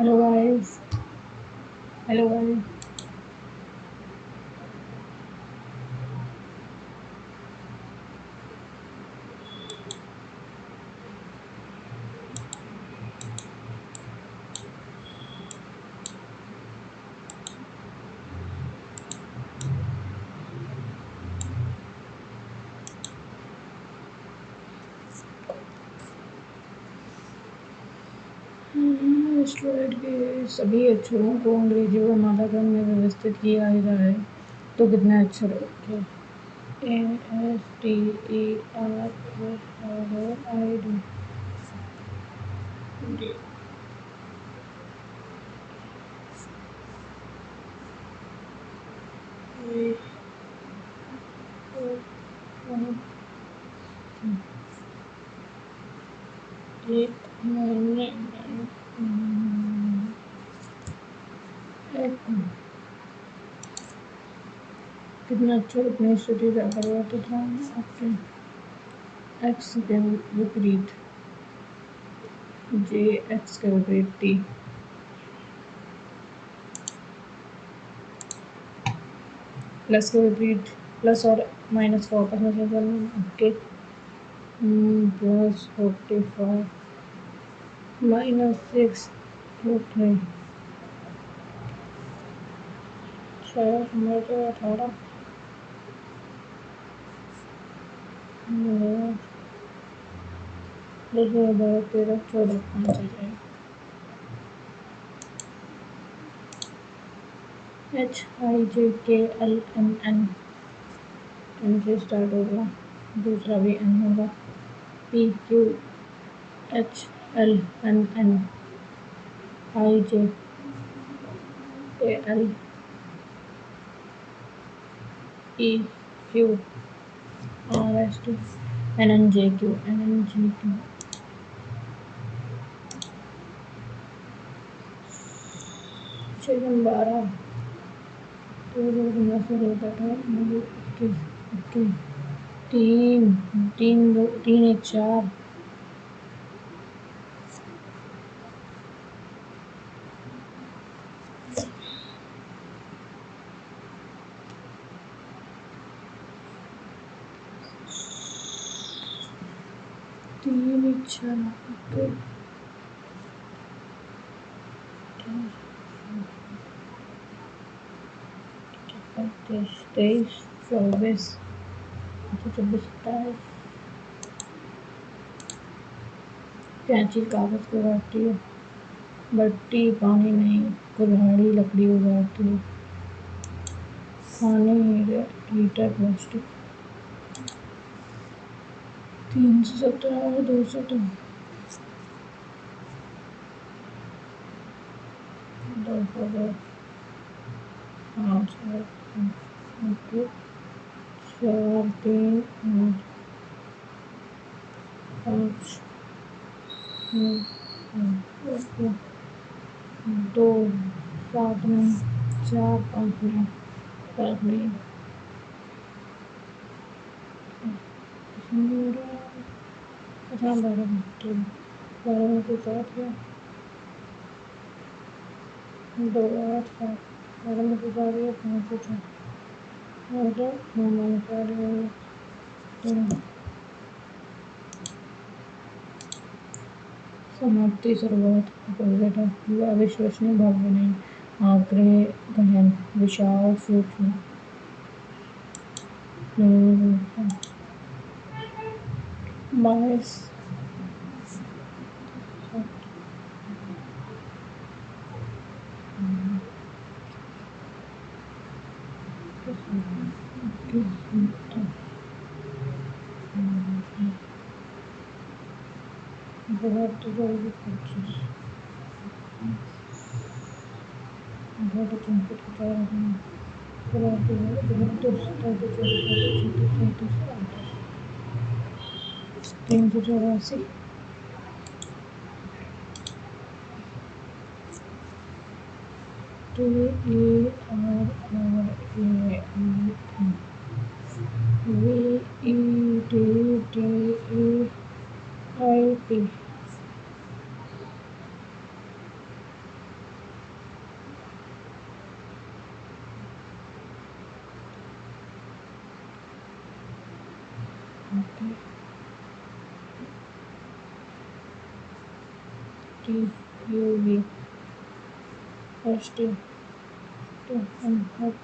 Hello guys. Hello guys. Student के सभी अक्षरों को अंग्रेजी व माला क्रम में व्यवस्थित किया जाए तो कितने अक्षर होंगे? A S T E R O I D D A O N एक कितना अक्षर अपनी स्थिति से परिवर्तित होंगे? आपके एक्स के विपरीत जे, एक्स के विपरीत टी, प्लस के विपरीत प्लस और माइनस का आपस में क्या ओके। प्लस 45 माइनस 6 3 6 मर्ज 18 10 12 13 14 5 आ जाएगा। H I J K L M N N से स्टार्ट होगा, दूसरा भी एन होगा। P Q H L M N I J K L E Q R S T N N J Q 6 12 तीन तीन दो तीन एक 4 3 एक 4 ओके। 23 24 24 27 कैंची कागज को काटती है, बट्टी पानी नहीं कुल्हाड़ी लकड़ी को काटती है, खाने हीटर प्लास्टिक। 317 200 200 5 4 3 5 2 7 में 4 5 में 5 में 12 में से 7 गया 2 8 7 12 में से 7 गया 5 से 6 और 9 में 4 गया। समाप्ति शुरुआत अपोजिट है, अविश्वसनीय भव्य नहीं, आग्रह गहन विशाल सूक्ष्म बाईस बहुत जल्दी 25 बहुत चौंसठ 384 T E R A V E T T E I P T U V S T T N O P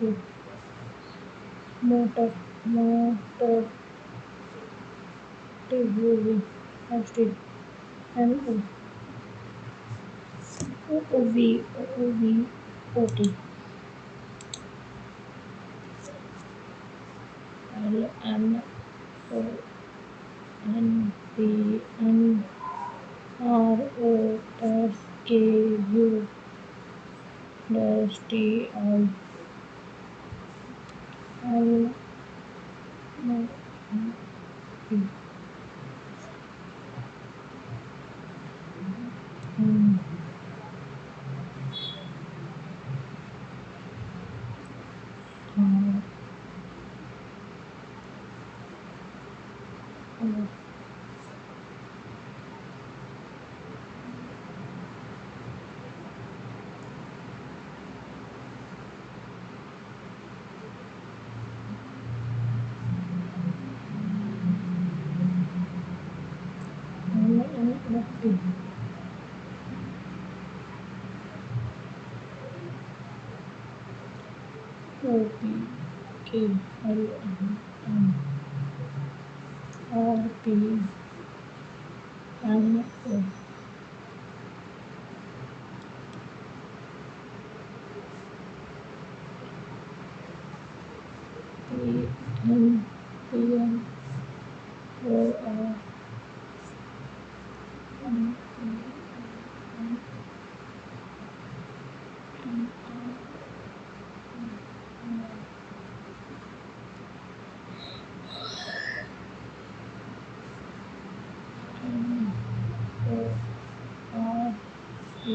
motor motor T U V S T N O V O V O T L N O N P N R O S K U dash T I L P R O L N O P O P K L M R P N O P N P N O R N O R P O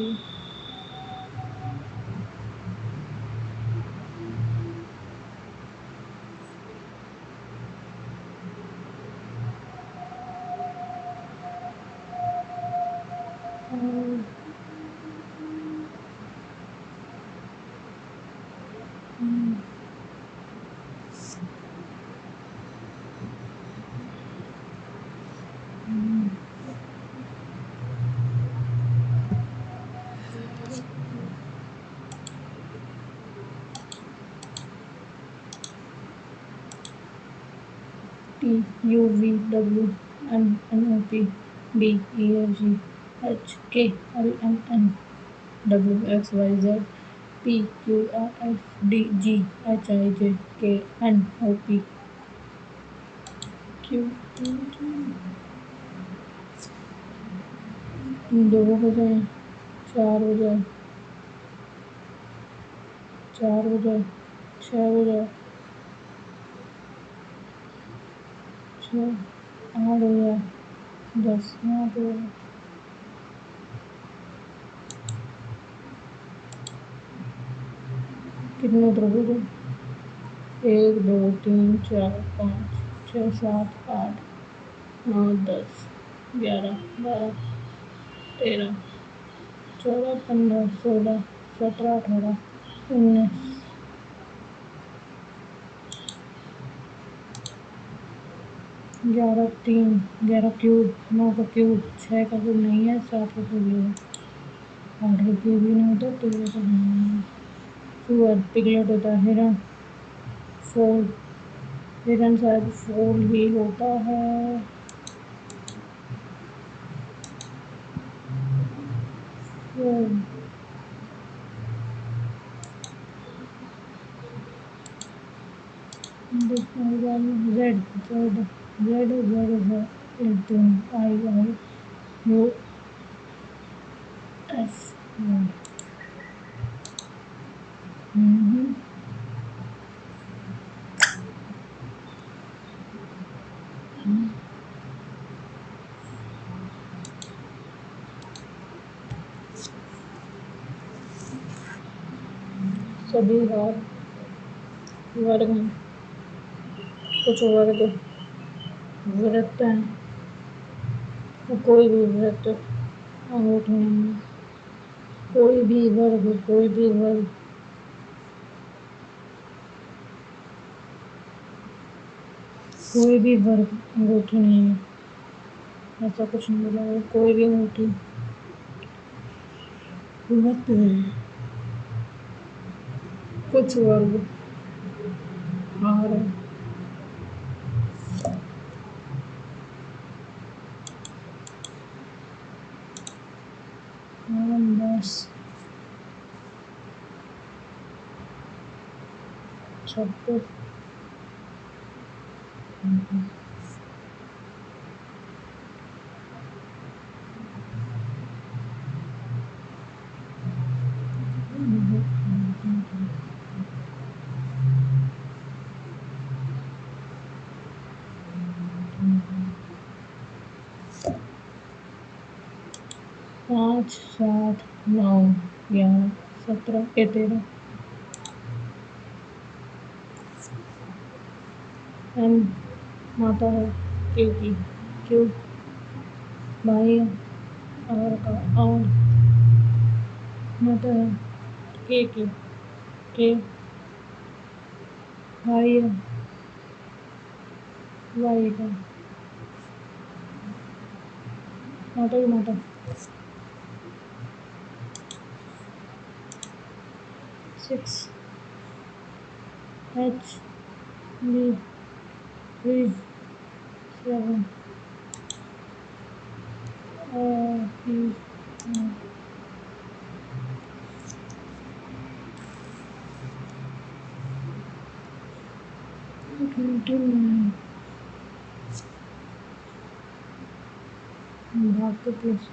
T U V W N O P B E F G H K L M N W X Y Z P Q R S D G H I J K N O P Q दो हो जाए, चार हो जाए, चार हो जाए, छः हो जाए, छः आठ हो जाए, 10 आठ हो जाए, कितने उधर हो गए? 1 2 3 4 5 6 7 8 9 10 11 12 13 14 15 16 17 18 19 11 3 11 क्यूब 9 का क्यूब 6 का क्यूब नहीं है, 7 का क्यूब है, 8 का क्यूब ही नहीं होता, 13 का नहीं है। सुअर पिगलेट होता है, हिरन फोल, हिरन शायद फोल ही होता है, फोल जेड जेड जेड जेड है, आई आई यू एस सभी वर्ग में कुछ वर्ग वृत्त हैं, कोई भी वृत्त अंगूठे नहीं है, कोई भी वर्ग कोई भी वर्ग कोई भी वर्ग अंगूठी नहीं है, ऐसा कुछ नहीं बोला है, कोई भी अंगूठी विभक्त है कुछ वर्ग आ रहे बस 26 5 7 9 11 17 13 एन माता है के की क्यू भाई आर का आर माता है के के भाई है वाई का माता की माता 6 एच बी 3 7 पी 29 भाग के प्लस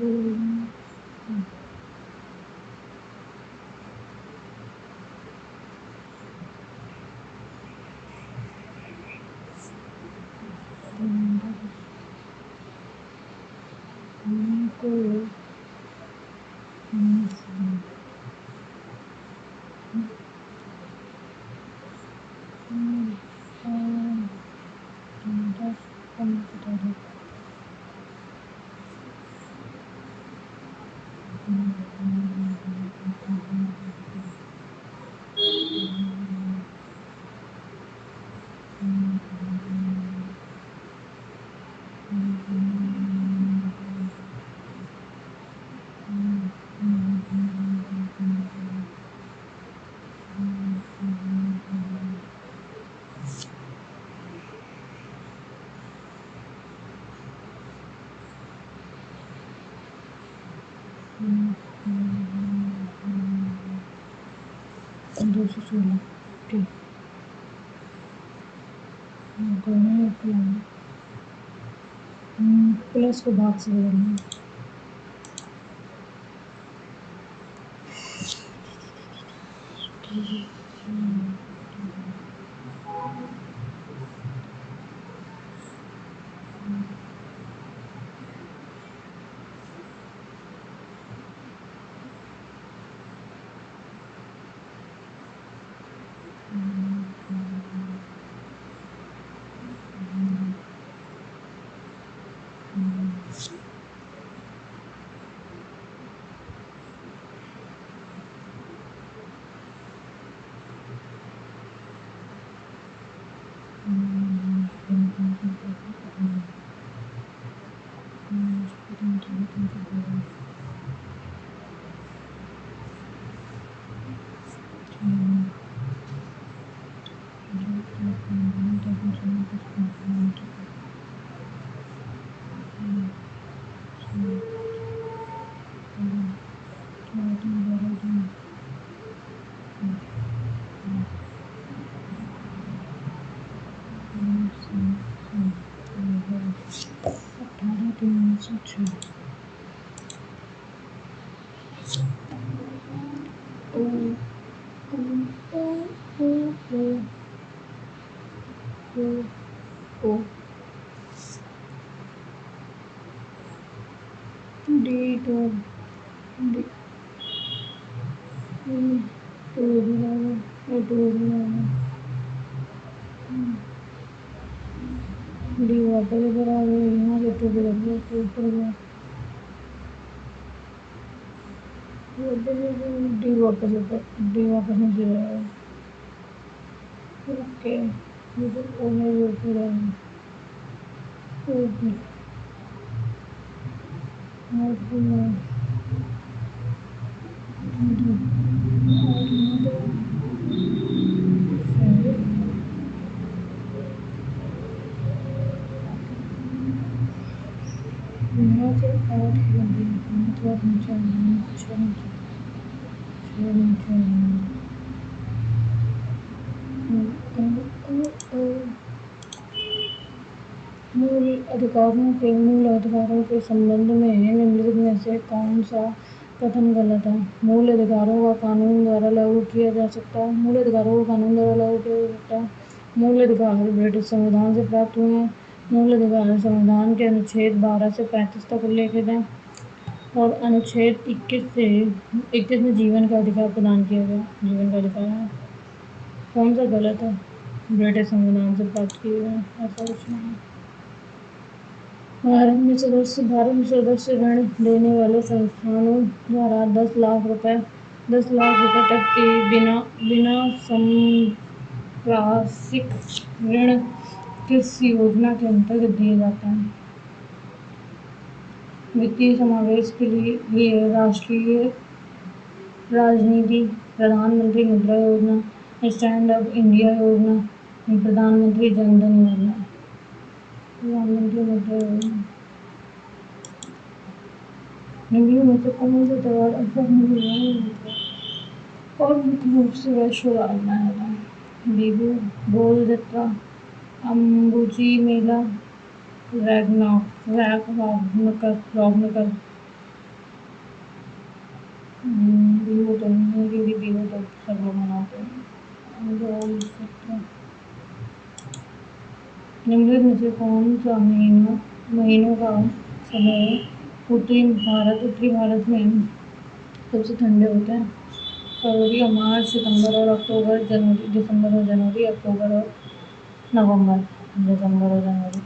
को दो सौ सोलह ठीक प्लस को भाग से बदलना अठारह 306 O O O O O O D two D two बराबर टू बराबर डी वापस बराबर यहाँ से टू बराबर टू पर गया डी वापस नीचे जाएगा ओके मुझे ओ है ये पूरा ओके मूल अधिकारों के संबंध में निम्नलिखित में से कौन सा कथन गलत है? मूल अधिकारों का कानून द्वारा लागू किया जा सकता है। मूल अधिकारों को कानून द्वारा लागू किया जा सकता है। मूल अधिकार ब्रिटिश संविधान से प्राप्त हुए हैं। मूल अधिकार संविधान के अनुच्छेद 12 से 35 तक उल्लेखित हैं और अनुच्छेद 21 में जीवन का अधिकार प्रदान किया गया। जीवन का अधिकार है। कौन सा गलत है? ब्रिटिश संविधान से प्राप्त किए गए, ऐसा कुछ नहीं है। भारत में सदस्य ऋण देने वाले संस्थानों द्वारा 10 लाख रुपए तक की बिना संप्रासिक ऋण किस योजना के अंतर्गत दिए जाते हैं? वित्तीय समावेश के लिए राष्ट्रीय राजनीति, प्रधानमंत्री मुद्रा योजना, स्टैंड अप इंडिया योजना, प्रधानमंत्री जन धन योजना। प्रधानमंत्री मुद्रा योजना। निम्नलिखित में से कौन सा त्योहार और मुख्य रूप से वैश्व राज मनाया जाता है? बिहू, गोल जत्रा, अम्बुजी मेला, रैगनाक बिहू तो नहीं है क्योंकि बिहू तो सब लोग मनाते हैं। गोल जत्रा। निम्नलिखित में से कौन सा महीनों का समय उत्तरी भारत में सबसे ठंडे होते हैं? फरवरी और मार्च, सितंबर और अक्टूबर, दिसंबर और जनवरी, अक्टूबर और नवंबर, दिसंबर और जनवरी।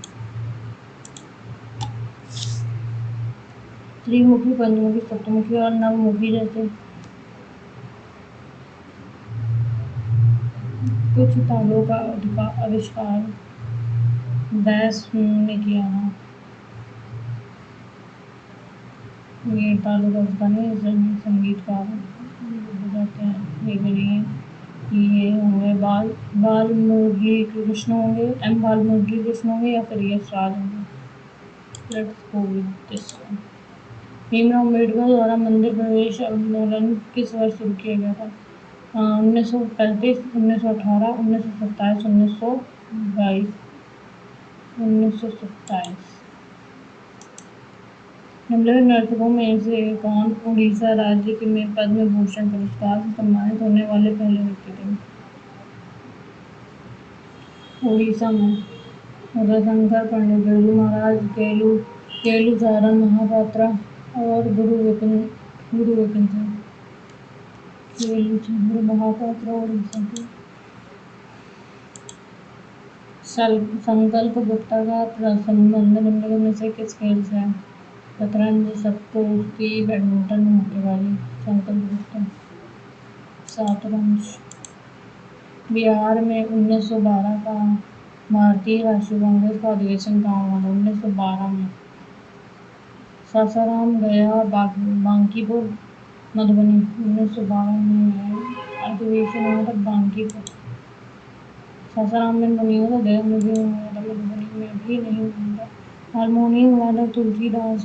त्रिमुखी, पंचमुखी, सप्तमुखी और नवमुखी जैसे कुछ तालों का आविष्कार बैस ने किया है। ये तालों का आविष्कार नहीं, संगीतकार बताते हैं। ये भी नहीं है। ये होंगे बाल मुरली कृष्ण होंगे, बाल मुरली कृष्ण होंगे या फिर यश राज होंगे। Let's go with this one. Bhimrao Ambedkar द्वारा मंदिर प्रवेश आंदोलन किस वर्ष शुरू किया गया था? 1935, 1918, 1927, 1922। 1927। निम्नलिखित नर्तकों में से कौन उड़ीसा राज्य में पद्म भूषण पुरस्कार से सम्मानित होने वाले पहले व्यक्ति थे? उड़ीसा में उदयशंकर पंडित, बिरजू महाराज, केलुचारण महापात्रा और गुरु गोविंद सिंह। केलुचंद्र महापात्रा उड़ीसा के। संकल्प गुप्ता का संबंध निम्नलिखित में से किस खेल से है? शतरंज, सट्टू, कुश्ती, बैडमिंटन, मुक्केबाजी। संकल्प गुप्ता। शतरंज। बिहार में 1912 का भारतीय राष्ट्रीय कांग्रेस का अधिवेशन कहाँ हुआ था? 1912 में सासाराम, गया, बांकीपुर, मधुबनी। 1912 में अधिवेशन हुआ था बांकीपुर। सासाराम में नहीं हुआ था, गया में भी नहीं हुआ था, मधुबनी में भी नहीं हुआ था। हारमोनियम वादक तुलसीदास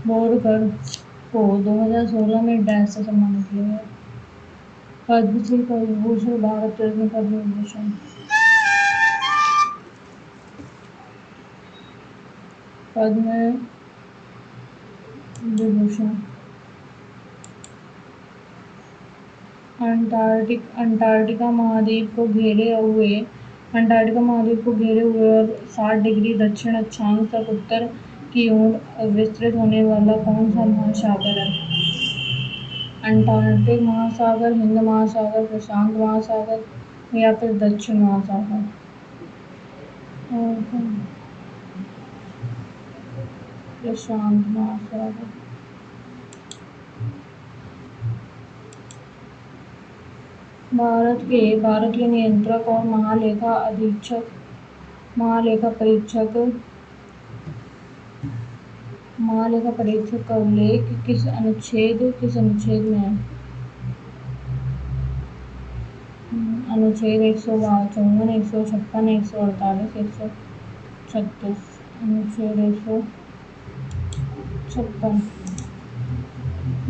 बोरकर को 2016 में डैश से सम्मानित किया गया। पद्मश्री, पद्म भूषण, भारत रत्न, पद्म विभूषण। पद्म विभूषण। अंटार्कटिका महाद्वीप को घेरे हुए और 60 डिग्री दक्षिण अक्षांश तक उत्तर की ओर विस्तृत होने वाला कौन सा महासागर है? अंटार्कटिक महासागर, हिंद महासागर, प्रशांत महासागर या फिर दक्षिण महासागर। प्रशांत महासागर। भारत के नियंत्रक और महालेखा परीक्षक महालेखा परीक्षक का उल्लेख किस अनुच्छेद में है? अनुच्छेद 154, 156, 148, 136। अनुच्छेद 156।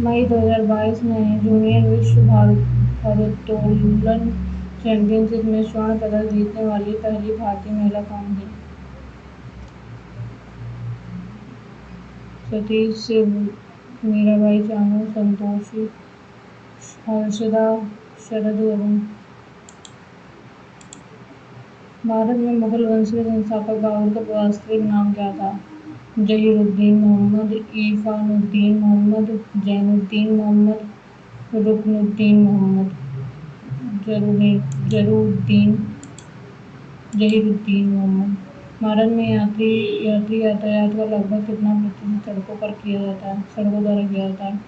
मई 2022 में जूनियर विश्व भारोत्तोलन चैंपियनशिप में स्वर्ण पदक जीतने वाली पहली भारतीय महिला कौन थी? सतीश, मीराबाई चानू, संतोषी, हर्षदा, शरद वरुण। भारत में मुगल वंश के संस्थापक बाबर का वास्तविक नाम क्या था? जहीरुद्दीन मोहम्मद, इरफानुद्दीन मोहम्मद, जैनुद्दीन मोहम्मद, रुकनुद्दीन मोहम्मद। जहीरुद्दीन मोहम्मद। भारत में यात्री यातायात का लगभग कितना प्रतिशत सड़कों पर किया जाता है? सड़कों द्वारा किया जाता है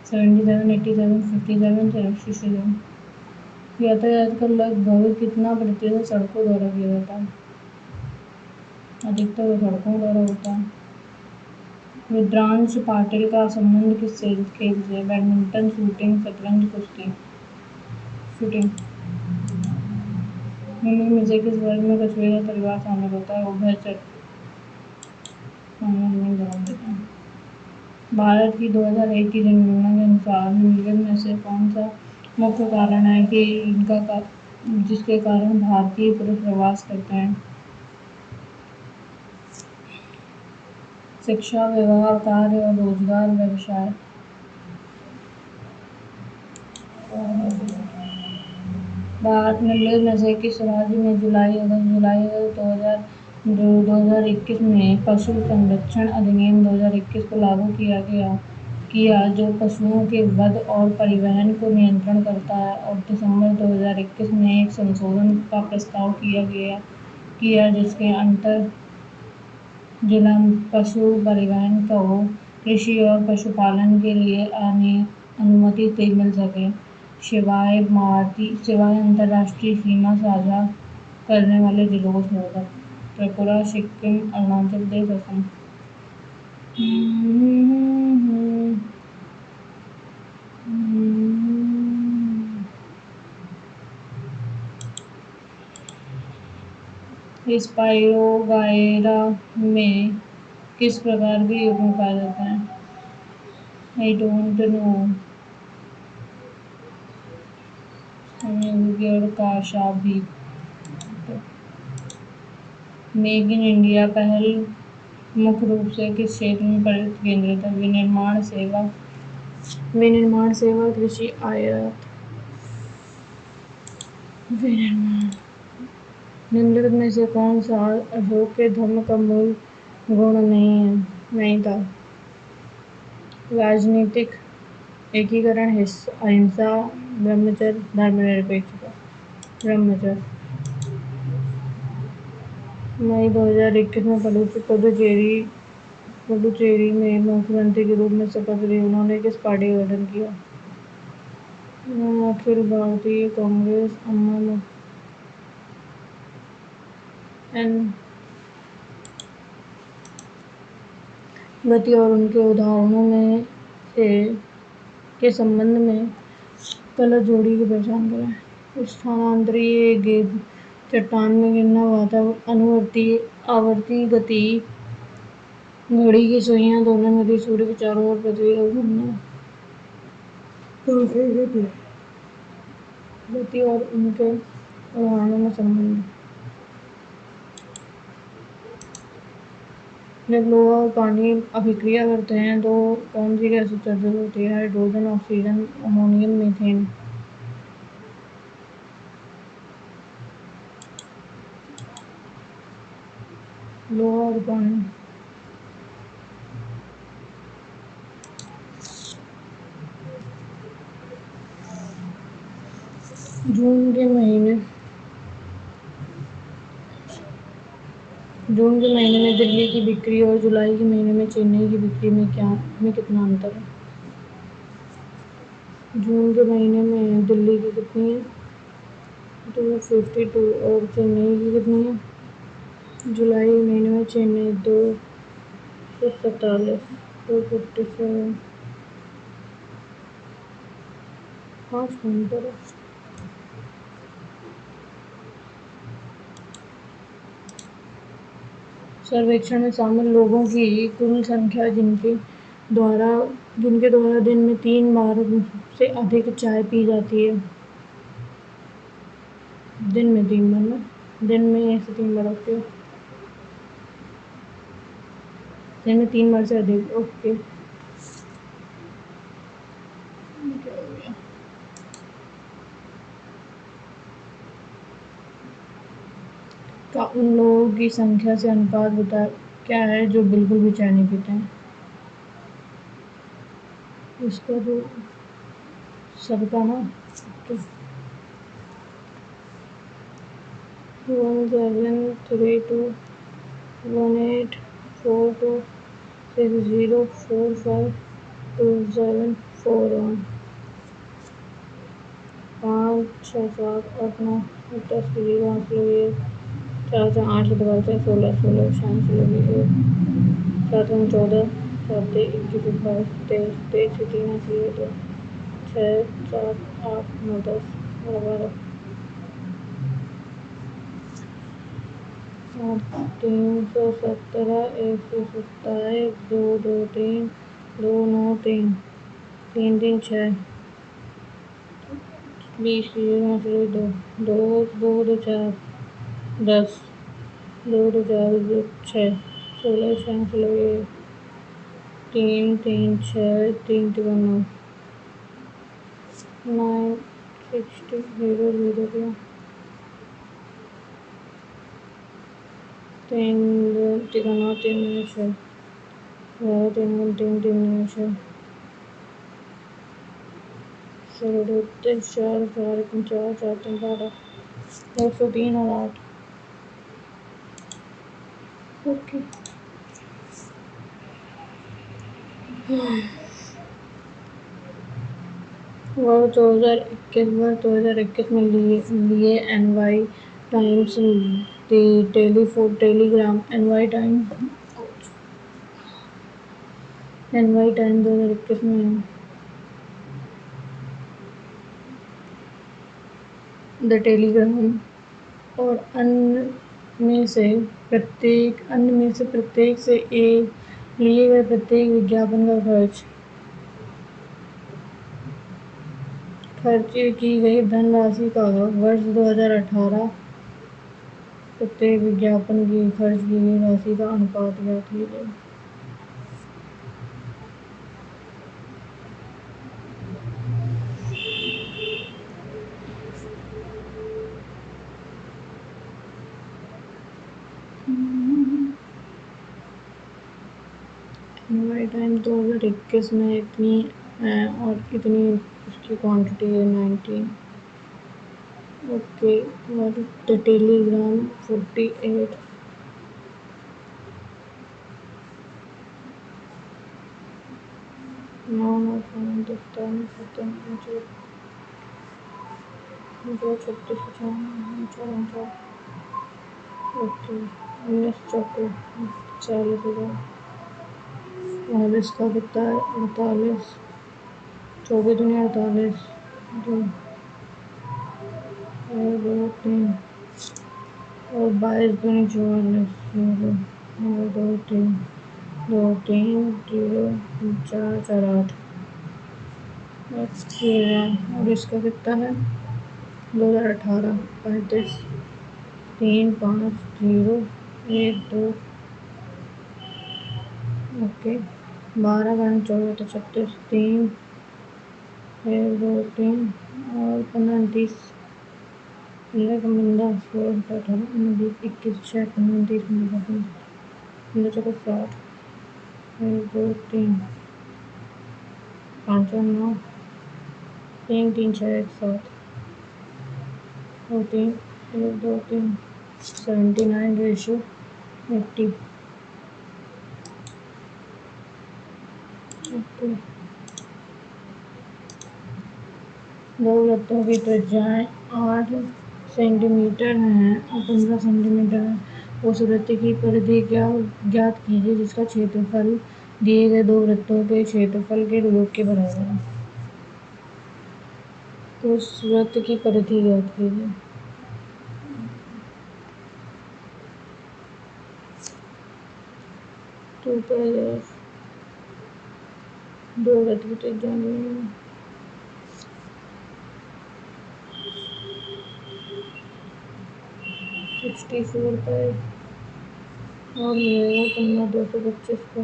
77, 87, 57, 67। यातायात का लगभग कितना प्रतिशत सड़कों द्वारा किया जाता है? अधिकतर सड़कों द्वारा होता है। रुद्रांश पाटिल का संबंध किस खेल से? बैडमिंटन, शूटिंग, शतरंज, कुश्ती। शूटिंग। निम्न में से किस वर्ग में कछुए का परिवार शामिल होता है? उभयचर। भारत की 2001 की जनगणना के अनुसार निम्नलिखित में से कौन सा मुख्य कारण है कि जिसके कारण भारतीय पुरुष प्रवास करते हैं? शिक्षा, विवाह, कार्य और रोजगार, व्यवसाय। निम्नलिखित में से किस राज्य में जुलाई अगस्त 2021 में पशु संरक्षण अधिनियम 2021 को लागू किया जो पशुओं के वध और परिवहन को नियंत्रण करता है, और दिसंबर 2021 में एक संशोधन का प्रस्ताव किया जिसके अंतर जिला पशु परिवहन को कृषि और पशुपालन के लिए अनुमति मिल सके, शिवाय अंतर्राष्ट्रीय सीमा साझा करने वाले जिलों को छोड़कर। त्रिपुरा, सिक्किम, अरुणाचल प्रदेश, असम। स्पाइरोगायरा में किस प्रकार के युग्म पाए जाते हैं? I don't know. काशा भी। मेक इन इंडिया पहल मुख्य रूप से किस क्षेत्र में केंद्रित है? विनिर्माण सेवा, कृषि, आयात। निम्नलिखित में से कौन सा अशोक के धर्म का मूल गुण नहीं था? राजनीतिक एकीकरण, अहिंसा, ब्रह्मचर्य, धर्मनिरपेक्षता। ब्रह्मचर्य। मई 2021 में पुडुचेरी में मुख्यमंत्री के रूप में शपथ ली। उन्होंने किस पार्टी का गठन किया? अखिल भारतीय कांग्रेस, गति और उनके उदाहरणों में से के संबंध में गलत जोड़ी की पहचान करें। स्थानांतरित गेंद, चट्टान में गिरना, आवर्ती गति, घड़ी की सुइयां, दोलन गति, सूर्य के चारों ओर पृथ्वी का घूमना। गति और उनके उदाहरणों में संबंध। जब लोहा और पानी अभिक्रिया करते हैं तो कौन सी गैस उत्सर्जित होती है? Hydrogen, oxygen, ammonium, methane. लोहा और पानी। जून के महीने में दिल्ली की बिक्री और जुलाई के महीने में चेन्नई की बिक्री में कितना अंतर है? जून के महीने में दिल्ली की कितनी है? 252। और चेन्नई की कितनी है? जुलाई के महीने में चेन्नई 2 247, 257, 5 कम करो। सर्वेक्षण में शामिल लोगों की कुल संख्या जिनके द्वारा दिन में 3 बार से अधिक चाय पी जाती है। दिन में 3 बार ना, दिन में 1 से 3 बार, ओके। दिन में 3 बार से अधिक, ओके। का उन लोगों की संख्या से अनुपात बता क्या है जो बिल्कुल भी चाय नहीं पीते हैं। इसका जो सबका ना 1732184260452741 5 6 7 8 9 10 की 0 8 लोग 4 4 8 12 16 16 16 7 14 7 21 22 23 23 से 3 8 2 6 7 8 9 10 11 317 127 223 293 336 20 की 0 2 2 2 4 10 2 2 4 6 16 6 16 3 3 6 3 9 9 60 0 0 2 3 3 9 3 6 3 3 3 6 0 3 4 4 3 4 4 3 12 103 और 8, ओके। वर्ष 2021 में लिए NY times Telegram NY time 2021 में द टेलीग्राम और अन्य में से प्रत्येक से लिए गए प्रत्येक विज्ञापन का खर्च की गई धनराशि का वर्ष 2018 प्रत्येक विज्ञापन की खर्च की गई राशि का अनुपात ज्ञात कीजिए। NY टाइम 2021 में इतनी है और इतनी उसकी क्वांटिटी है 19, ओके। और द टेलीग्राम 48 9 ओके। 19 40,000 और इसका कितना है 48 24 दुनिया 48 2 3 और 22 दूनी 44 2 3 2 3 0 4 4 8 और इसका कितना है 2018 35 3 5 0 1 2, ओके। 12 5 14 तो 36 3 1 2 3 और 15 30 15 का 15 16 18 19 21 6 15 30 15 15 चौको 60 1 2 3 5 9 3 3 6 1 7 2 3 1 2 3 79 रेशियो 80, ओके। दो वृत्तों की त्रिज्याएं 8 सेंटीमीटर हैं और 15 सेंटीमीटर है। उस वृत्त की परिधि ज्ञात कीजिए जिसका क्षेत्रफल दिए गए दो वृत्तों के क्षेत्रफल के योग के बराबर है। तो उस वृत्त की परिधि ज्ञात कीजिए। तो पहले दो वृत्त की त्रिज्या 64 पाई और मिलेगा 15,225 का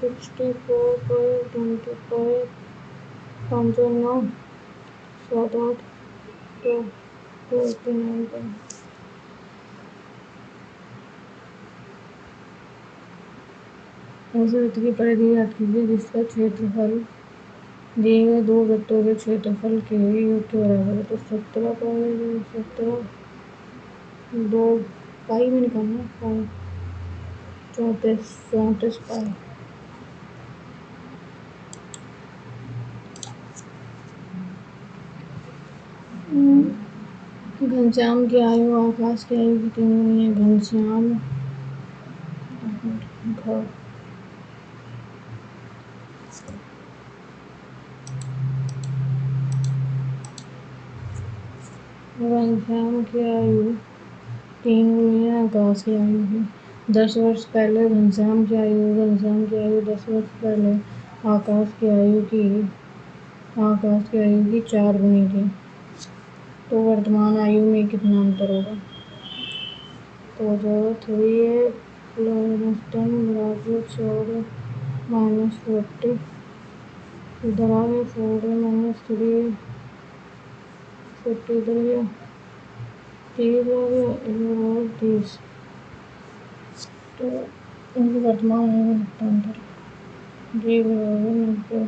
64 पाई 25 509 7 8 289 का। उस वृत्त की परिधि ज्ञात कीजिए जिसका क्षेत्रफल दिए गए दो वृत्तों के क्षेत्रफल के योग के बराबर है। तो 17 पाई 17 2 पाई में निकालना पाई 34 पाई। घनश्याम की आयु आकाश की आयु की 3 गुनी है। घनश्याम की आयु 3 गुनी है आकाश की आयु की। 10 वर्ष पहले घनश्याम की आयु 10 वर्ष पहले आकाश की आयु की 4 गुनी थी। तो वर्तमान आयु में कितना अंतर होगा? तो जो 3 प्लस 10 बराबर 4 माइनस 40 इधर आ गया 4 माइनस 3 40 इधर गया 30 आ गया इधर और 30। तो इनकी वर्तमान आयु में कितना अंतर जी बराबर 90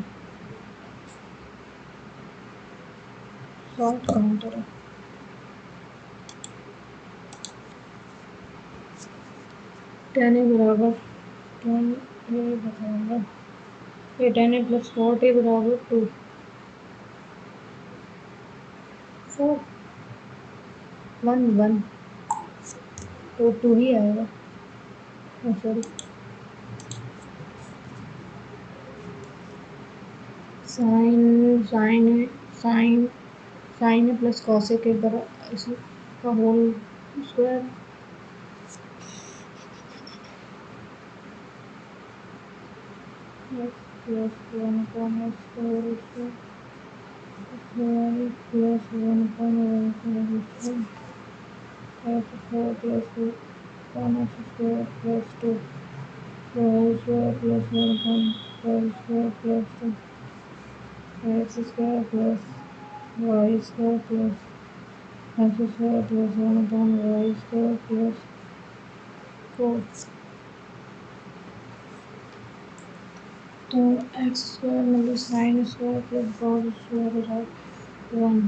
60 का अंतर है। 10 बराबर 10 बराबर 10 प्लस 40 बराबर 2 4 1 1 तो 2 ही आएगा। सॉरी साइन प्लस कॉसेक के बराबर इसका whole square plus 1 upon x whole square plus 1 upon y whole square plus 1 upon x square plus 2 whole square plus 1 upon y square plus 2 x square plus y square plus x square plus 1 upon y square plus 4। तो x square मतलब sine square plus cos square बराबर 1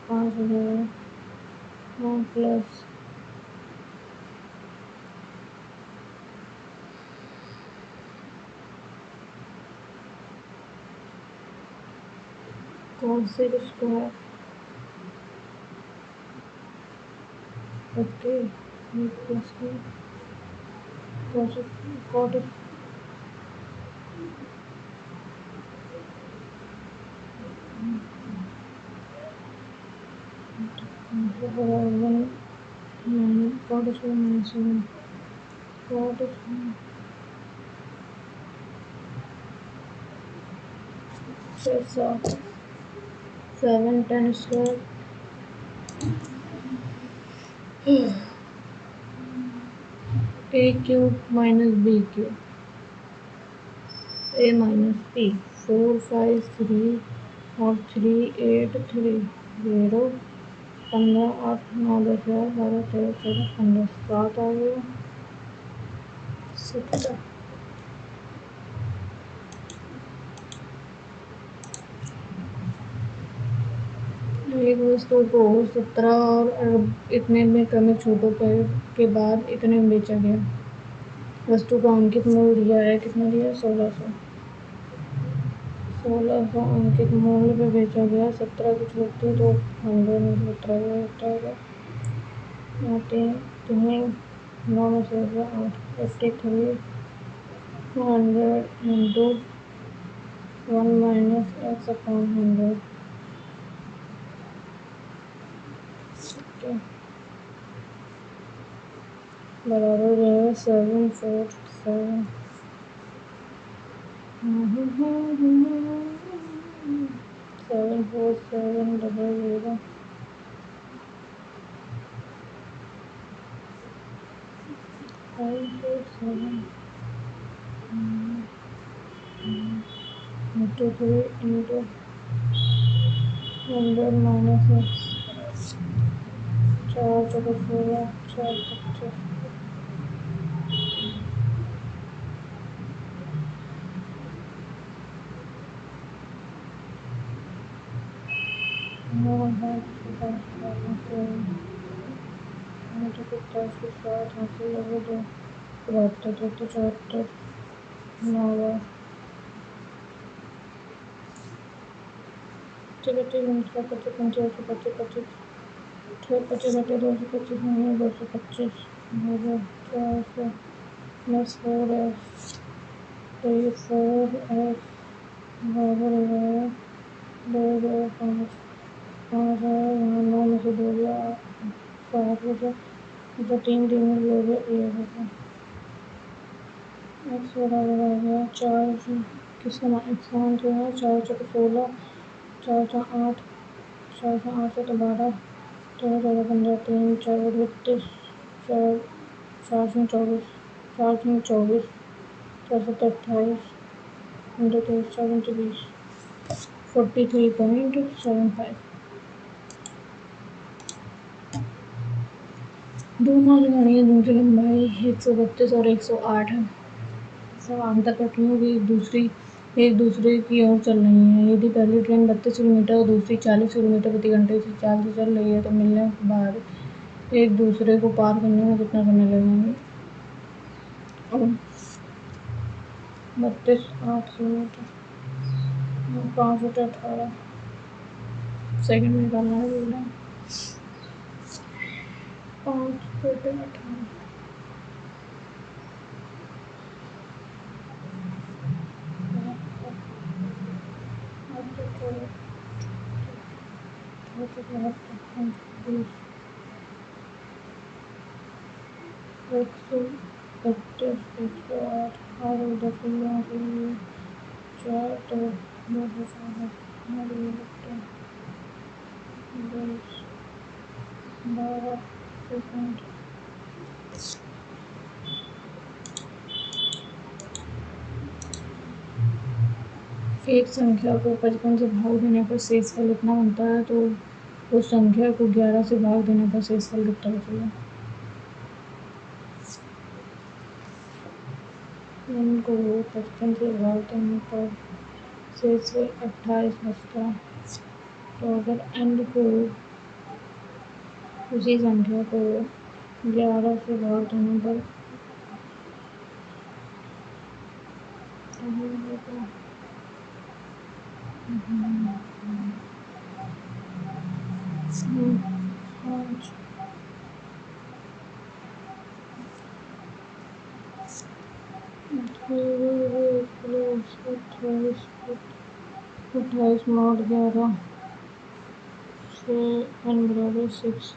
5 हो जाएगा 1 plus cosec square okay plus cot cot square minus 1 cot square 7 10 square A cube minus B cube A minus B 4 5 3 और 3 8 3 0 15 8 9 10 11 12 13 14 15 7 आ गया 70। एक वस्तु को 17 और इतने में क्रमिक छूटों के बाद इतने में बेचा गया। वस्तु का अंकित मूल्य दिया है कितना दिया है 1600। 1600 अंकित मूल्य पे बेचा गया। 17 की छूट थी तो 100 में 17 होगा। तीन 9 में से 8 83 200 इंटू 1 माइनस x अपॉन 100 बराबर है 747 74700 547 into 3 into 100 minus x 4 चौको 16 4 25 9 के साथ हासिल लगे 2 72 74 9 25 25 25 25 25 घटे 225 नहीं 225 400 प्लस 4f तो ये 4f बराबर हो गया 2 5 है यहाँ 9 में से 2 गया 7 हो गया तो 3 3 में 2 गया 1 हो गया x बराबर आ गया 4 किसका x मान जो है 4 चौको 16 4 का 8 4 का 8 से तो 12 13 14 15 3 4 32 4 4 से 24 4 से 24 4 से 28 इंटू 23 4 इंटू 20 43.75 दो नाल लगानी है जिनकी लंबाई 132 और 108 है। समांतर पटरियों की एक दूसरे की ओर चल रही है। यदि पहली ट्रेन 32 किलोमीटर और दूसरी 40 किलोमीटर प्रति घंटे की चाल से चल रही है तो मिलने के बाद एक दूसरे को पार करने में कितना समय लगेगा? 32 8 किलोमीटर 5 बटे 18 सेकंड में निकालना है बोला 5 बटे 18 एक संख्या को 55 से भाग देने पर शेषफल इतना बनता है तो उस संख्या को 11 से भाग देने पर शेषफल कितना बचेगा? इनको 55 से भाग देने पर शेषफल 28 बचता है। तो अगर n को उसी संख्या को 11 से भाग देने पर अट्ठाईस नॉट 11 से n बराबर 6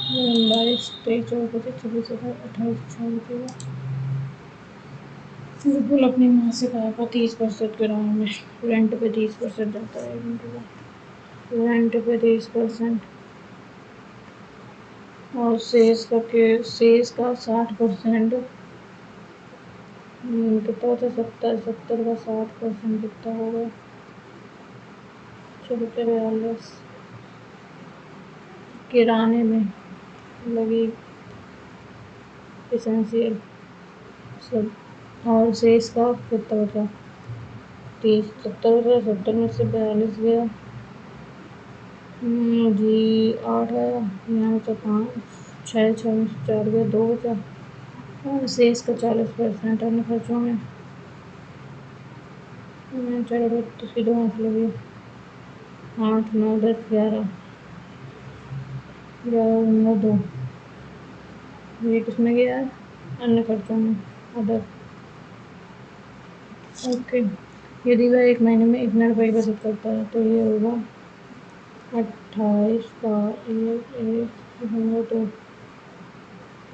22 23 24 26 28 26 बिल्कुल अपनी माँ से कहा था 30% किराए में रेंट पे 30% जाता है घंटे का रेंट पे 30% और शेष का 60% कितना होता है 70 का 60% कितना होगा 42 किराने में लगी एसेंशियल सब और शेष का कितना बचा 30 70 में से 42 गया जी 8 है यहाँ बचा 5 6 6 4 गया 2 बचा और शेष का 40% अन्य खर्चों में चलो 32 की 2 आंख लगी। 8 9 10 11 11 2 ये किसमें गया है? अन्य खर्चों में, अदर। ओके, यदि वह एक महीने में इतने रुपए की बचत करता है तो ये होगा 28 का 1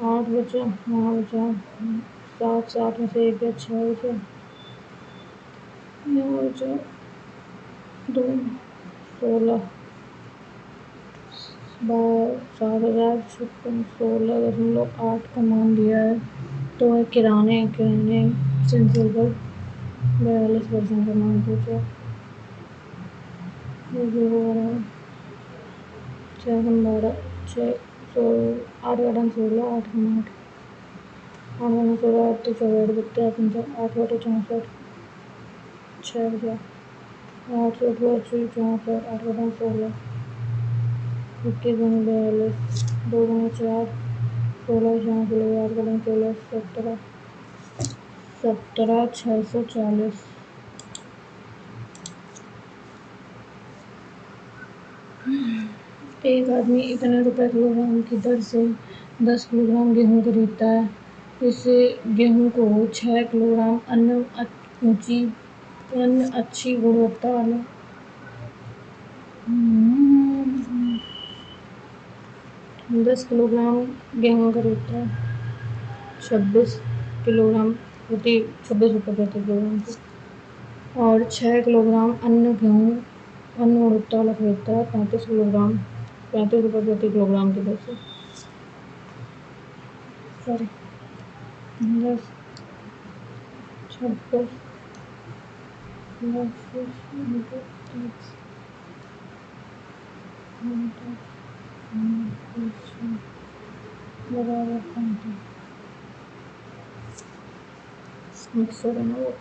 8 बचा, 9 बचा, 7 में से 1 गया, 6 बचा, 9 बचा, 2 16 7,056 16.8 का मान दिया है। तो किराने सेंसिल पर 42% का मान पूछा। 6 6 8 का 16 8 का 8 8 16 8 14 32 8 बटे 64 6 बजा 8 64 8 बटा 16 21 42 2 4 16 8 बटा 16 17 640। एक आदमी इतने रुपए किलोग्राम की दर से 10 किलोग्राम गेहूँ खरीदता है। इस गेहूँ को 6 किलोग्राम अन्य अच्छी गुणवत्ता वाले 10 किलोग्राम गेहूँ खरीदता है 26 किलोग्राम प्रति 26 रुपये प्रति किलोग्राम की, और 6 किलोग्राम अन्य गुणवत्ता वाला खरीदता है 35 रुपये प्रति किलोग्राम की दर से। सॉरी 10 26 बराबर 35 मिक्सर है ना वो,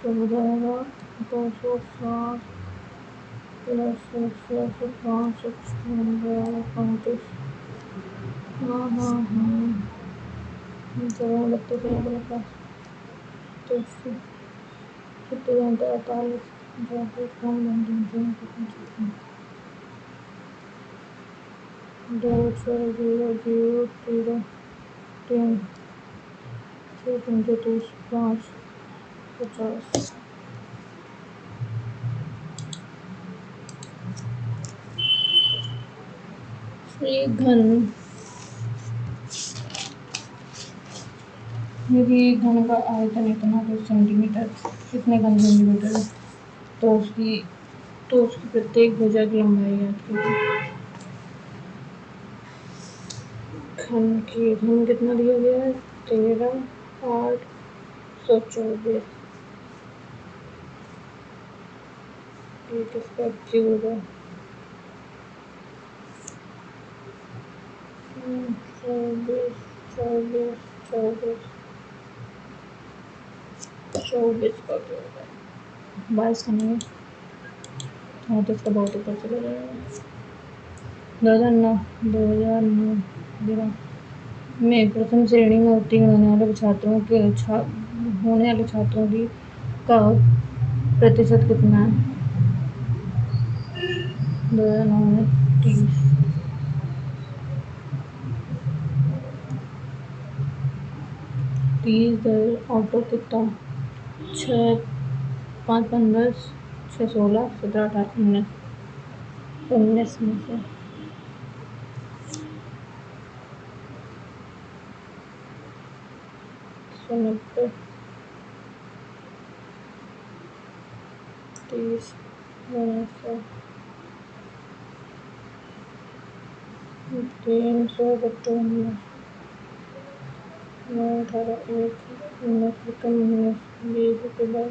तो हो जाएगा 260 प्लस 105 35। हाँ जगह 32 है मेरे पास, तो इससे कितने घंटे 48 कम घंटे 2 6 0 0 0 3 6 35 5 50। एक घन यदि एक घन का आयतन इतना तो सेंटीमीटर कितने घन सेंटीमीटर है, तो उसकी प्रत्येक भुजा की लंबाई ज्ञात कीजिए। घन कितना दिया गया है 13 8 124। ये किसका क्यूब है? 24 24 24 24 का क्यूब है, 22 का नहीं है। 34 का बहुत ऊपर चला जाएगा। 2009 में प्रथम श्रेणी में उत्तीर्ण होने वाले छात्रों की का प्रतिशत कितना है? 2009 में 30 ऑटो कितना 6 5 15 6 16 17 18 19 में से 190 30 300 बटे 9 18 1 19 कम 20 के बाद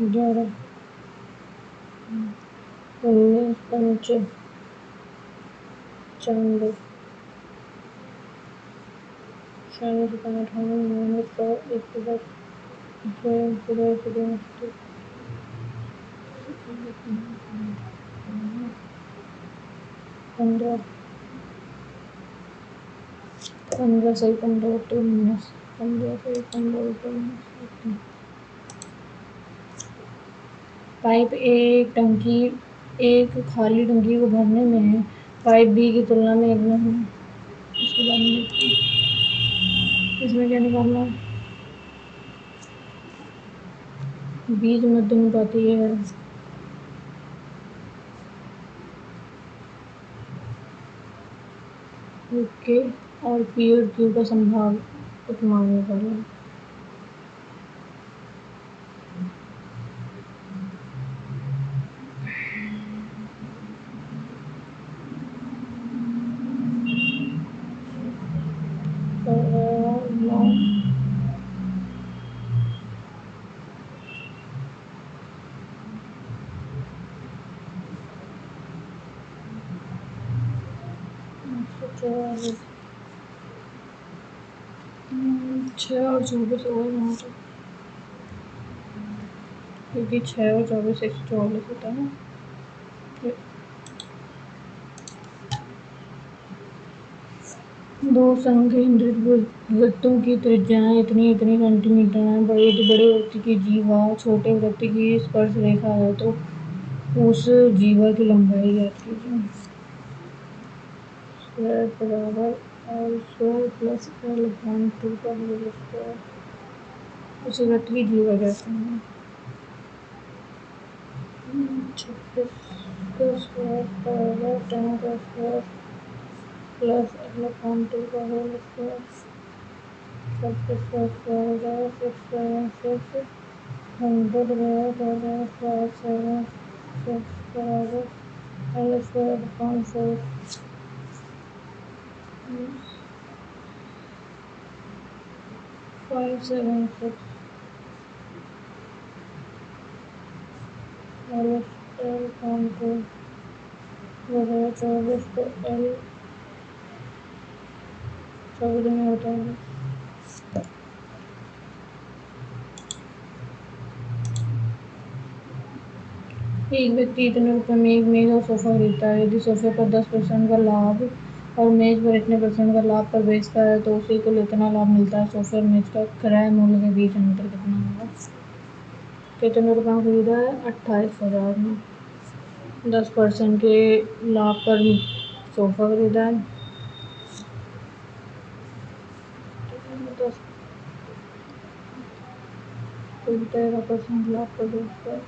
11 19 5 95 96 98 100 1 के बाद 15 15 सही 15 बटे 19 15 से 15 रुपये में पाइप ए एक खाली टंकी को भरने में है, पाइप बी की तुलना में एक नहीं है। इसके बारे में देखते हैं। इसमें क्या निकालना है? बीज मध्य अनुपाती है के और पी और क्यू का संभाग उपमान निकालें। छः और 24 और क्योंकि 6 और 24 144 होता है ना। दो संकेंद्रित वृत्तों की त्रिज्याएं इतनी सेंटीमीटर है। बड़े वृत्त की जीवा छोटे वृत्त की स्पर्श रेखा है तो उस जीवा की लंबाई ज्ञात कीजिए। स्क्वायर बराबर L square plus L upon 2 का होल स्क्वायर। उस वृत्त की जीवा ज्ञात करना। 26 का स्क्वायर बराबर 10 का स्क्वायर प्लस एल अपॉन 2 का होल स्क्वायर। 26 का स्क्वायर हो जाएगा 6 100 बराबर 576 बराबर L square upon 4 576 L square upon 2 बराबर 24 को एल 24 में होता है। एक व्यक्ति इतने रुपए में एक मेज और सोफा खरीदता है। यदि सोफे पर 10% का लाभ और मेज पर इतने % का लाभ पर बेचता है तो उसे कुल इतना लाभ मिलता है। सोफे और मेज का क्रय मूल्य के बीच अंतर कितना होगा? कितने रुपए में खरीदा है? 28,000 में। 10% के लाभ पर सोफा खरीदा है। 13% लाभ पर बेचता है।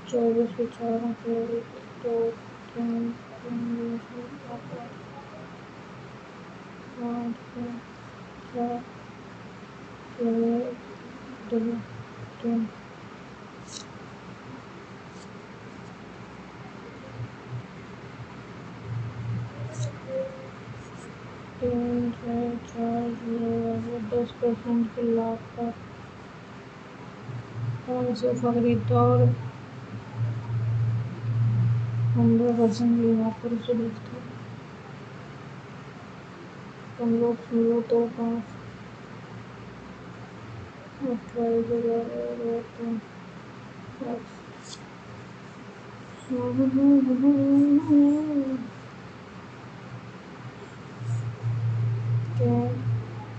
24 के 4 अंक 2 3 3 8 4 3 4 10% के लाभ पर सोफा खरीदता और 15% के लाभ पर उसे बेचता है। 15.25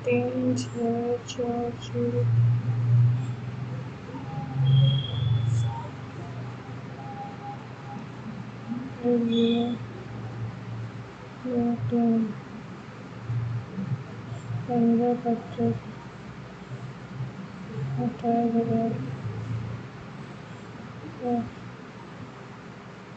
3 6 4 0 15 25 28,000 15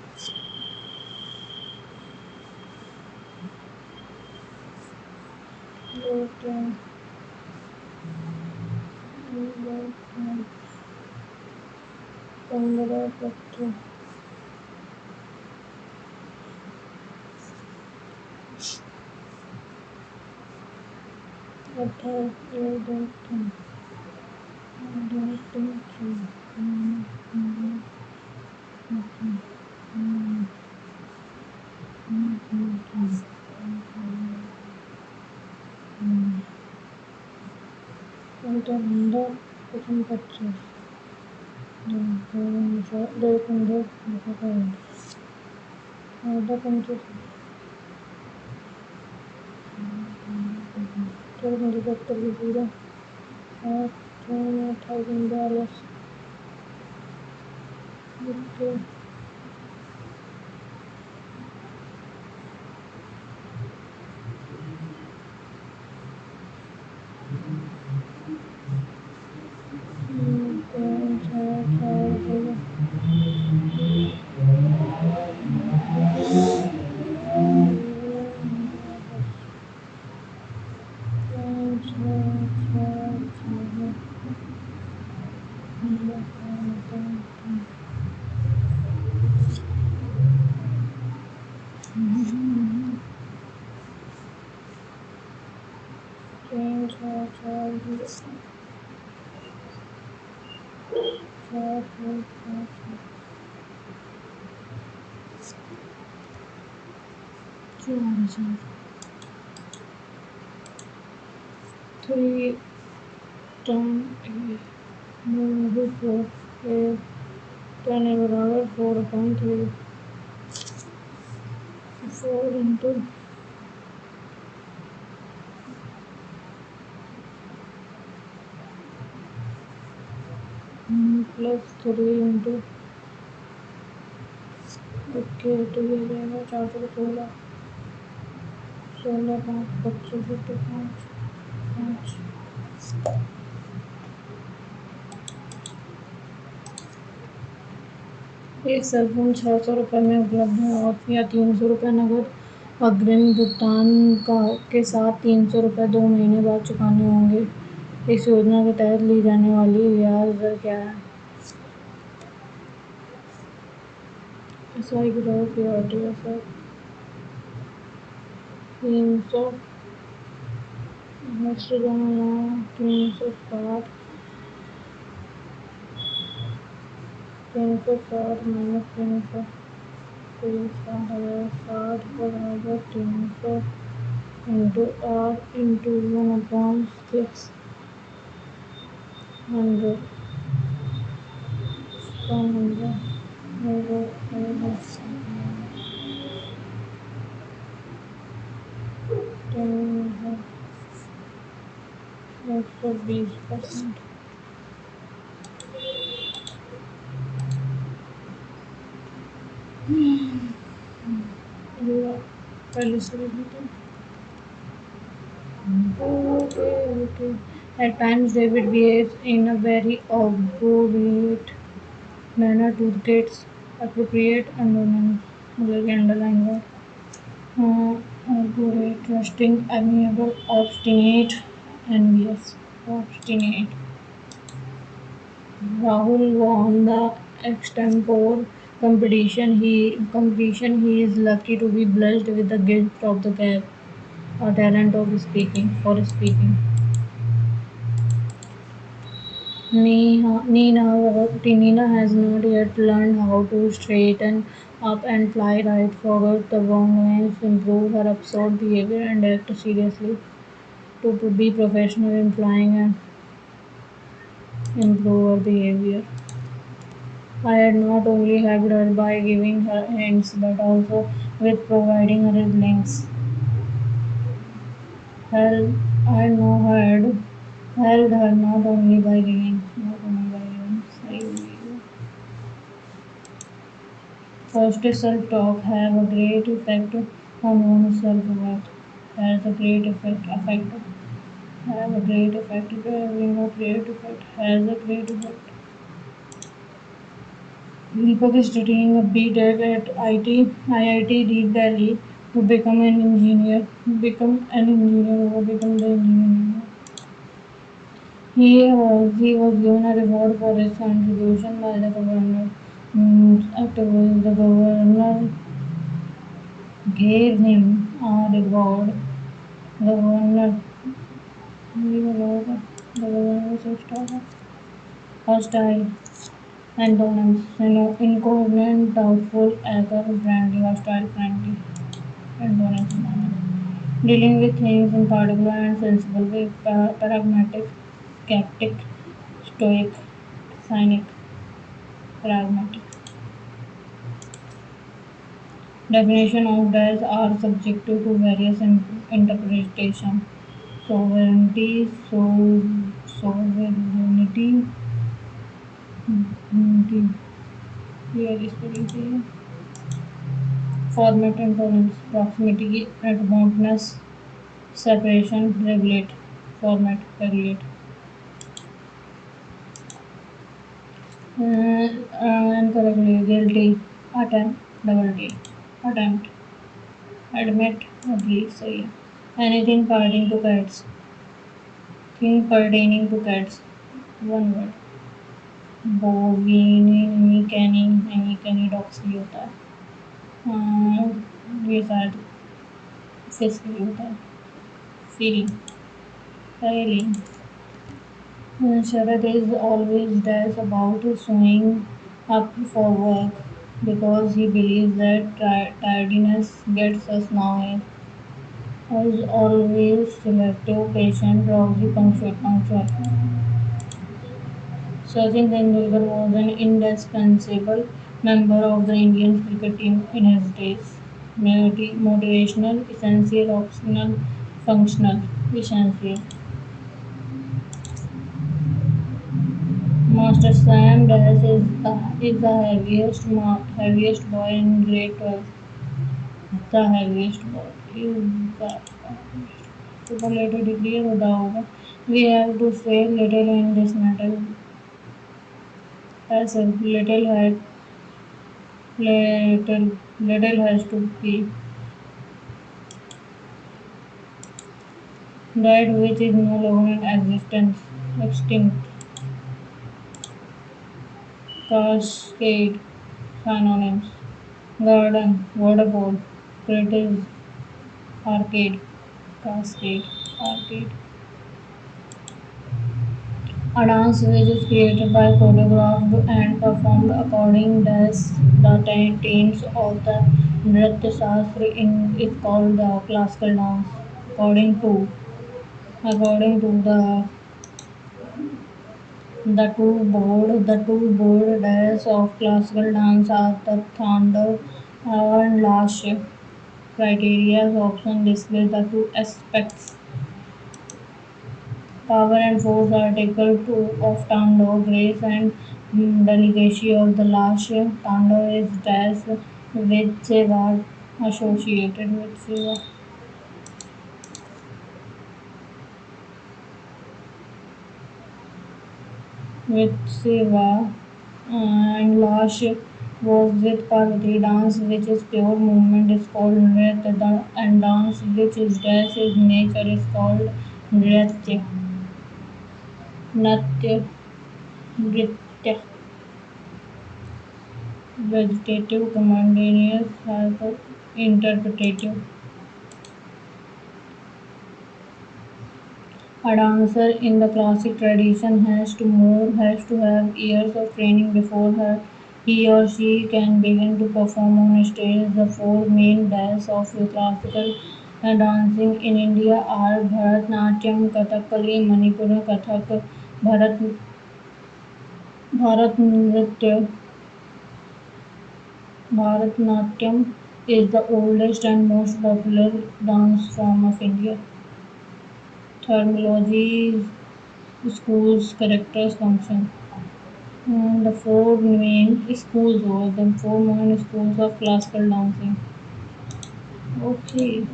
25 25 The country sector zero $1,000. Okay. Three turn move four a turn बराबर 4/3 4 into plus 3 into ओके तो ये रहेगा 416 16 5 25 55 5 एक सेल फोन 600 रुपये में उपलब्ध है और या 300 रुपये नकद अग्रिम भुगतान का के साथ 300 रुपये 2 महीने बाद चुकाने होंगे। इस योजना के तहत ली जाने वाली ब्याज दर क्या है? SI ग्राहक PRT SI 300 नेक्स्ट जमा 360 माइनस 360 बराबर 300 इंटू आर इंटू 1/600 120%। पहले से okay. At times David behaves in a very obsolete manner to get appropriate underline word. Obsolete, trusting, amiable, obstinate, envious, obstinate. Rahul won the extempore competition. He is lucky to be blessed with the gift of the gab, a talent of speaking for speaking. Nina has not yet learned how to straighten up and fly right forward. The woman improve her absurd behavior and act seriously to be professional in flying and improve her behavior. I had not only helped her by giving her hints but also with providing her with links. Hell, I know had helped her not only by giving. Positive self-talk have a great effect on one's self-worth. Has a great effect. Have a great effect. Having a great effect. Has a great effect. Deepak is studying a B.Tech at IIT Deep Delhi to become an engineer. Become an engineer or become the engineer. He was given a reward for his contribution by the governor. Afterwards, the governor gave him a reward. The governor hostile antonyms incoherent, doubtful, ether, friendly, hostile, friendly antonyms. Dealing with things in particular and sensible way, pragmatic, skeptic, stoic, cynic, pragmatic. Definition of DAS are subjective to various interpretation. Sovereignty, sovereignty, sovereignty, here is spelling here. Format and tolerance, proximity, remoteness, separation, regulate, format, regulate. Incorrectly, guilty, attempt, double T, attempt, admit, agree, say. Anything pertaining to cats, thing pertaining to cats, one word. बोविनी कैनी dog से भी होता है। ये शायद fish के लिए होता है। Feeling, feeling. Sharad is always does about showing up for work because he believes that tardiness gets us nowhere. Is always selective, patient, drowsy, punctual. Sachin Tendulkar was an indispensable member of the Indian cricket team in his days. Motivational, essential, optional, functional, essential. Master Sam Das is the heaviest boy in grade 12. The heaviest boy is the superlative degree होता होगा. We have to say little in this matter. As a little has to be that which is no longer in existence, extinct. Cascade, synonyms. Garden, waterfall, craters, arcade, cascade, arcade. A dance which is created by choreographed and performed according as the teams of the Nritya Shastra is called the classical dance. According to according to the two board days of classical dance are the Thandor and Lashe. Criteria often display the two aspects. Power and force article 2 of Tando, grace and delicacy of the last Tando is dash with Seva associated with Seva. With Seva and last was with Parvati dance which is pure movement is called Nritya and dance which is dash is nature is called Nritya. Natya, Nritya. Vegetative, commodious, interpretative. A dancer in the classic tradition has to have years of training before he or she can begin to perform on stage. The four main dances of classical dancing in India are Bharatnatyam, Kathakali, Manipuri Kathak, Bharat Bharatnatya. Bharatnatyam is the oldest and most popular dance form of India. Terminology, schools, characters, function. The four main schools or the four main schools of classical dancing. Okay,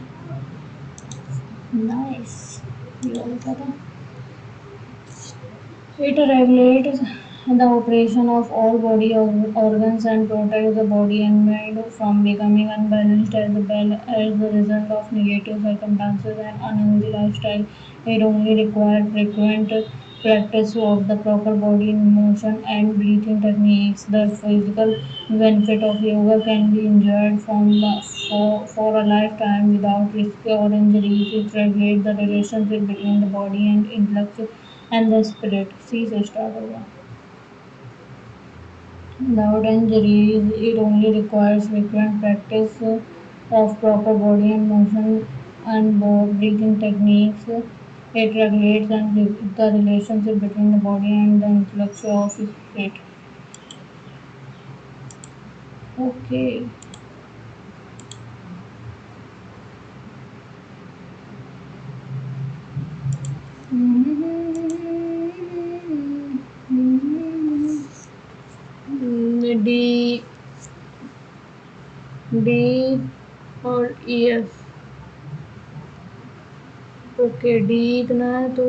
nice. ये वाला क्या था? It regulates the operation of all body organs and protects the body and mind from becoming unbalanced as the result of negative circumstances and unhealthy lifestyle. It only requires frequent practice of the proper body motion and breathing techniques. The physical benefit of yoga can be enjoyed for a lifetime without risk or injuries. It regulates the relationship between the body and intellect and the spirit. C से start होगा. Without injuries, it only requires frequent practice of proper body and motion and breathing techniques. It regulates the relationship between the body and the intellect of spirit. Okay. D D और E F. Okay, D इतना है तो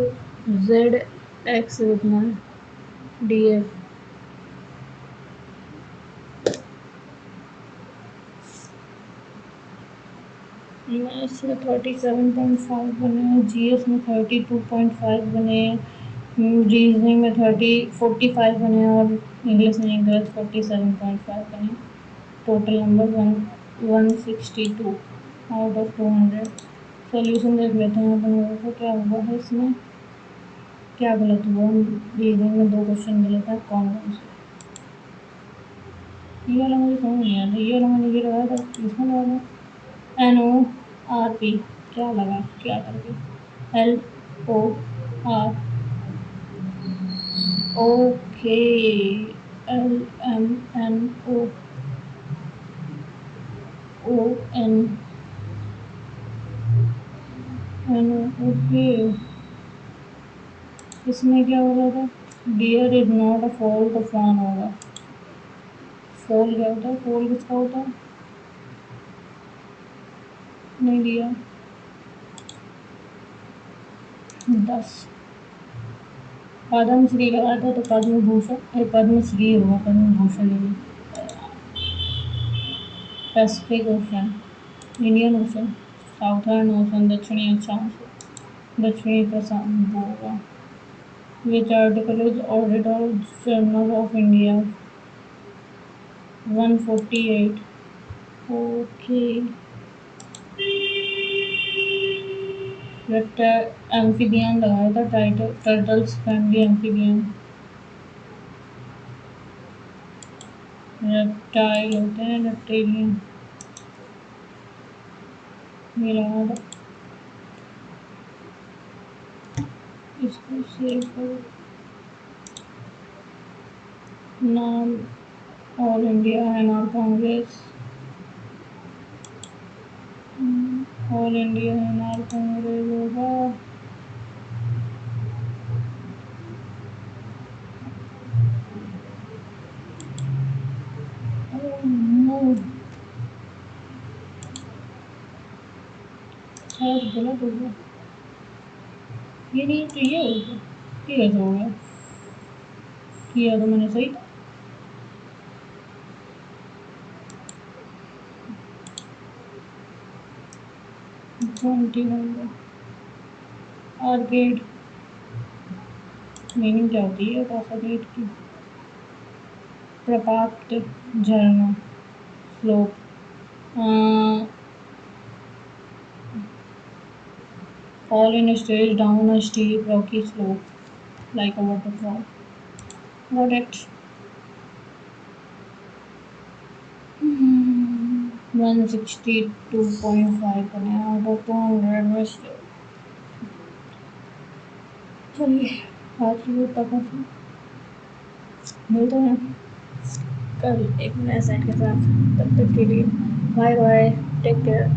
Z x इतना है, D F. Maths में 37.5 बने हैं, GS में 32.5 बने हैं, रीजनिंग में 45 बने हैं और इंग्लिश में इंग्लिश 47.5 बने हैं। Total number 162 out of 200। Solution देख लेते हैं अपन लोगों को क्या हुआ है इसमें, क्या गलत हुआ। रीजनिंग में 2 क्वेश्चन गलत है, कौन कौन से। ये वाला मुझे समझ नहीं आता, ये वाला मैंने ये लगाया था, इसमें लगाया NORP, क्या लगा क्या करके, LOR, okay, LMNO, ON, okay. इसमें क्या हो रहा था, dear is not a fault of on होगा। फॉल क्या होता है, फॉल किसका होता है, नहीं दिया। 10 पद्मश्री लगाया था तो पद्म भूषण, पद्मश्री होगा, पद्म भूषण नहीं। Pacific ocean, Indian ocean, southern ocean, दक्षिणी अक्षांश, दक्षिणी प्रशांत होगा। Which article is auditor journal of India, 148। Okay, amphibian लगाया था, टर्टल्स फैमिली एम्फीबियन, रेप्टाइल होते हैं, रेप्टेलियन, ये लगाया था। इसको सेव करो। नाम ऑल इंडिया एनआर कांग्रेस, ऑल इंडिया एनआर कांग्रेस होगा। शायद गलत हो गया, ये नहीं तो ये होगा, ये कैसे हो गया, किया तो मैंने सही था। आर्केड मीनिंग क्या होती है, आर्केड की, प्रपात, झरना, slope, fall in a stage down a steep rocky slope like a waterfall. Got it. 162.5 बने आउट ऑफ 200 में से। चलिए, आज की तक मिलते हैं कल एक नए सेट के साथ, तब तक के लिए बाय बाय, टेक केयर।